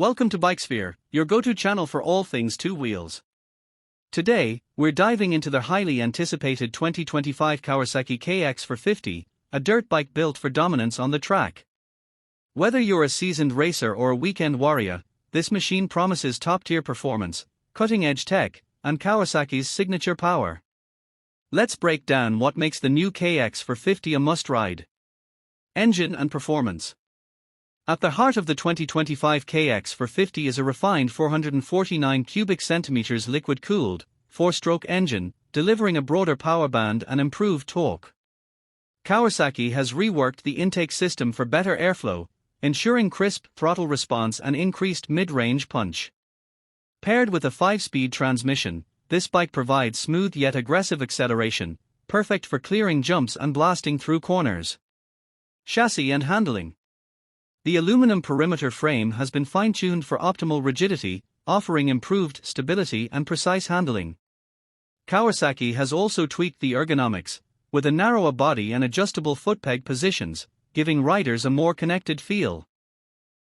Welcome to Bikesphere, your go-to channel for all things two wheels. Today, we're diving into the highly anticipated 2025 Kawasaki KX 450, a dirt bike built for dominance on the track. Whether you're a seasoned racer or a weekend warrior, this machine promises top-tier performance, cutting-edge tech, and Kawasaki's signature power. Let's break down what makes the new KX 450 a must-ride. Engine and performance. At the heart of the 2025 KX 450 is a refined 449 cubic centimeters liquid-cooled, 4-stroke engine, delivering a broader power band and improved torque. Kawasaki has reworked the intake system for better airflow, ensuring crisp throttle response and increased mid-range punch. Paired with a 5-speed transmission, this bike provides smooth yet aggressive acceleration, perfect for clearing jumps and blasting through corners. Chassis and handling. The aluminum perimeter frame has been fine-tuned for optimal rigidity, offering improved stability and precise handling. Kawasaki has also tweaked the ergonomics, with a narrower body and adjustable footpeg positions, giving riders a more connected feel.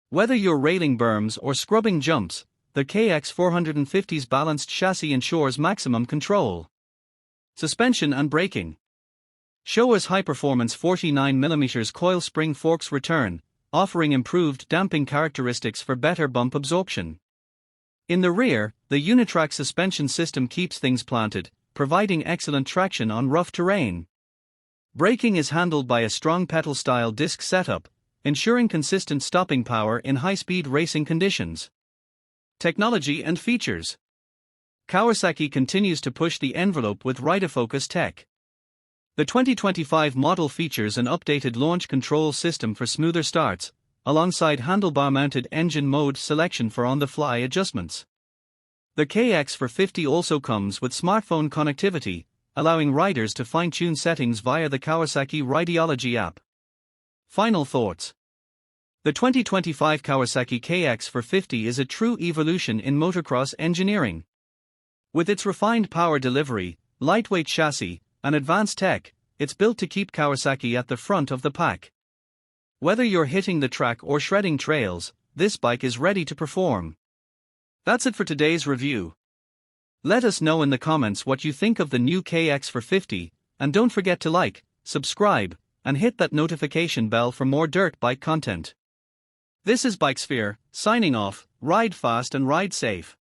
Whether you're railing berms or scrubbing jumps, the KX 450's balanced chassis ensures maximum control. Suspension and braking. Showa's high-performance 49mm coil spring forks return, offering improved damping characteristics for better bump absorption. In the rear, the Unitrack suspension system keeps things planted, providing excellent traction on rough terrain. Braking is handled by a strong pedal-style disc setup, ensuring consistent stopping power in high-speed racing conditions. Technology and features. Kawasaki continues to push the envelope with rider-focus tech. The 2025 model features an updated launch control system for smoother starts, alongside handlebar-mounted engine mode selection for on-the-fly adjustments. The KX 450 also comes with smartphone connectivity, allowing riders to fine-tune settings via the Kawasaki Rideology app. Final thoughts. The 2025 Kawasaki KX 450 is a true evolution in motocross engineering. With its refined power delivery, lightweight chassis, and advanced tech, it's built to keep Kawasaki at the front of the pack. Whether you're hitting the track or shredding trails, this bike is ready to perform. That's it for today's review. Let us know in the comments what you think of the new KX 450, and don't forget to like, subscribe, and hit that notification bell for more dirt bike content. This is Bikesphere, signing off. Ride fast and ride safe.